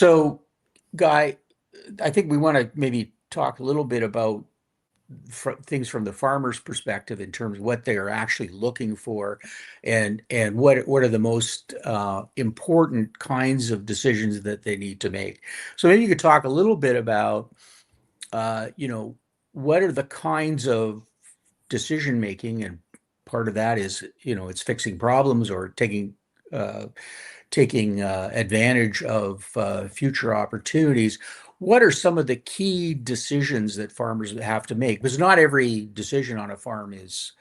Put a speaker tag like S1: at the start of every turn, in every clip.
S1: So, Guy, I think we want to maybe talk a little bit about things from the farmer's perspective in terms of what they are actually looking for, and what are the most important kinds of decisions that they need to make. So maybe you could talk a little bit about, you know, what are the kinds of decision making, and part of that is, it's fixing problems or uh, taking advantage of future opportunities. What are some of the key decisions that farmers have to make? Because not every decision on a farm is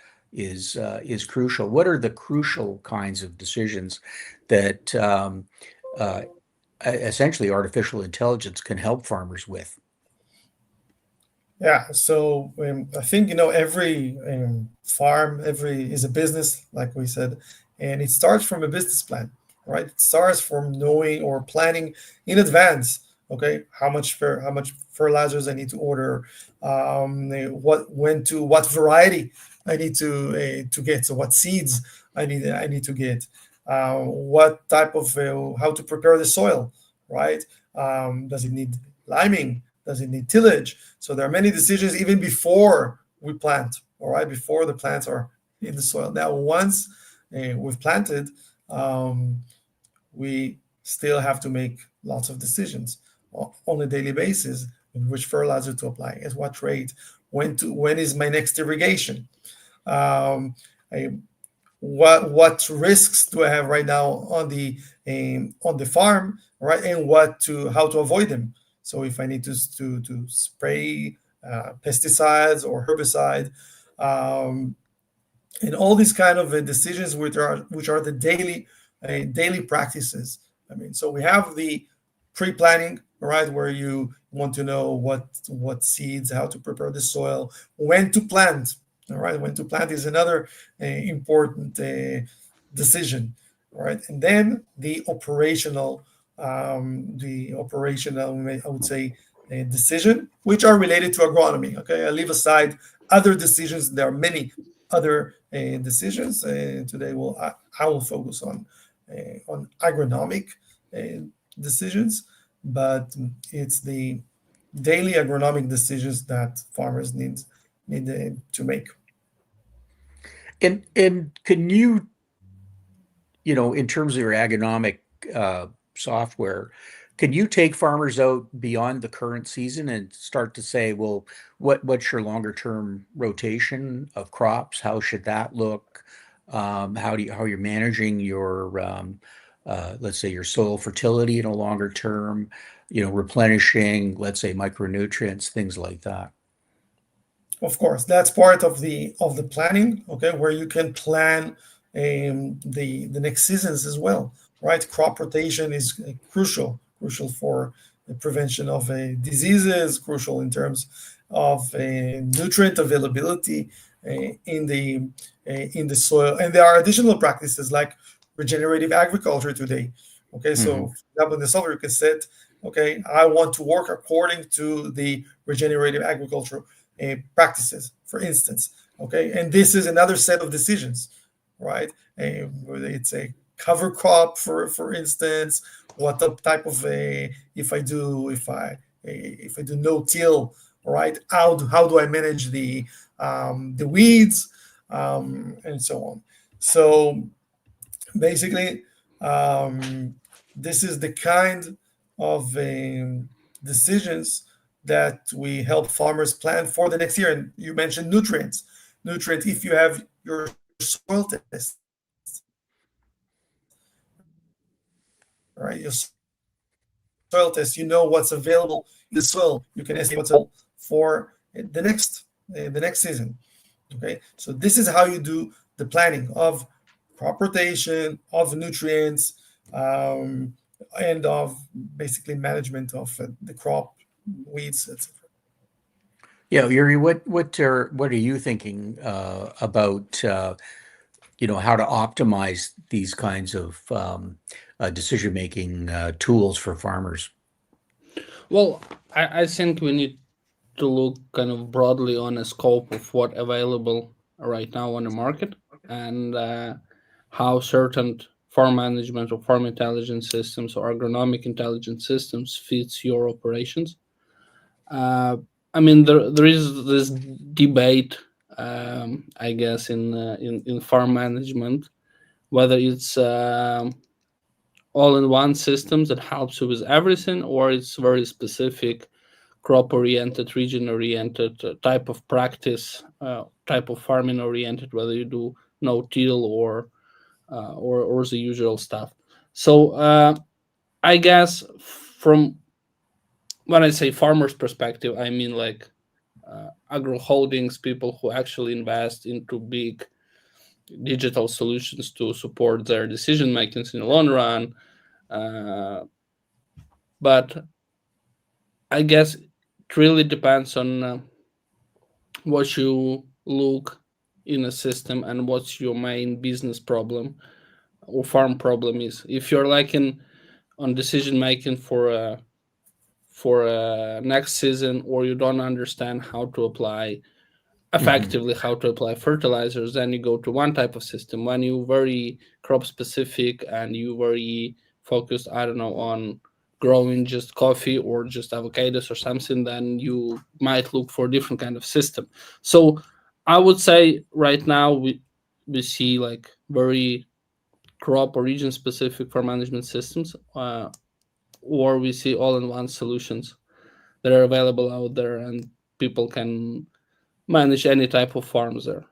S1: crucial. What are the crucial kinds of decisions that uh, essentially artificial intelligence can help farmers with?
S2: Yeah, so I think every farm, every is a business, like we said, and it starts from a business plan, right? It starts from knowing or planning in advance. Okay, how much fertilizers I need to order, what variety I need to get, so what seeds I need to get, what type of how to prepare the soil, right? Does it need liming? Does it need tillage? So there are many decisions even before we plant, all right, before the plants are in the soil. Now, once we've planted, um, we still have to make lots of decisions on a daily basis: which fertilizer to apply, at what rate, when is my next irrigation, um, I, what risks do I have right now on the farm, right? And what to how to avoid them. So if I need to spray pesticides or herbicide, um, and all these kind of decisions which are the daily practices. I mean, so we have the pre-planning, right, where you want to know what seeds, how to prepare the soil, when to plant. All right, when to plant is another important decision, right? And then the operational, I would say, decision, which are related to agronomy. Okay, I leave aside other decisions. There are many other decisions. Today, I will focus on agronomic uh, decisions, but it's the daily agronomic decisions that farmers need to make.
S1: And can you, in terms of your agronomic uh, software, can you take farmers out beyond the current season and start to say, well, what's your longer term rotation of crops? How should that look? How you're managing your let's say your soil fertility in a longer term, replenishing, let's say, micronutrients, things like that.
S2: Of course, that's part of the planning. Okay, where you can plan the next seasons as well, right? Crop rotation is crucial for the prevention of diseases, crucial in terms of nutrient availability in the soil. And there are additional practices like regenerative agriculture today. Okay, so
S1: Hmm.
S2: for example, in the software you can set, okay, I want to work according to the regenerative agriculture practices, for instance. Okay, and this is another set of decisions, right? Whether it's a cover crop, for instance, what type of a if I do no till, right? How do I manage the weeds, and so on. So basically, um, this is the kind of decisions that we help farmers plan for the next year. And you mentioned nutrients. If you have your soil test, right, your soil test, you know what's available in the soil. You can estimate what's available for the next season. Okay, so this is how you do the planning of crop rotation, of nutrients, um, and of basically management of the crop, weeds, etc.
S1: Yeah, Yuri, what are you thinking about how to optimize these kinds of decision-making tools for farmers?
S3: Well, I think we need to look kind of broadly on a scope of what available right now on the market, and how certain farm management or farm intelligence systems or agronomic intelligence systems fits your operations. Uh, I mean, there is this debate, I guess, in farm management, whether it's all-in-one systems that helps you with everything, or it's very specific, crop-oriented, region-oriented type of practice, type of farming-oriented, whether you do no-till or the usual stuff. So I guess from when I say farmers' perspective, I mean like agro holdings, people who actually invest into big digital solutions to support their decision makings in the long run. Uh, but I guess it really depends on what you look in a system and what's your main business problem or farm problem is. If you're like in on decision making for next season, or you don't understand how to apply
S1: Hmm.
S3: effectively how to apply fertilizers, then you go to one type of system. When you very crop specific and you very focused, I don't know, on growing just coffee or just avocados or something, then you might look for a different kind of system. So I would say right now we see like very crop or region specific for management systems, or we see all-in-one solutions that are available out there, and people can manage any type of farms there.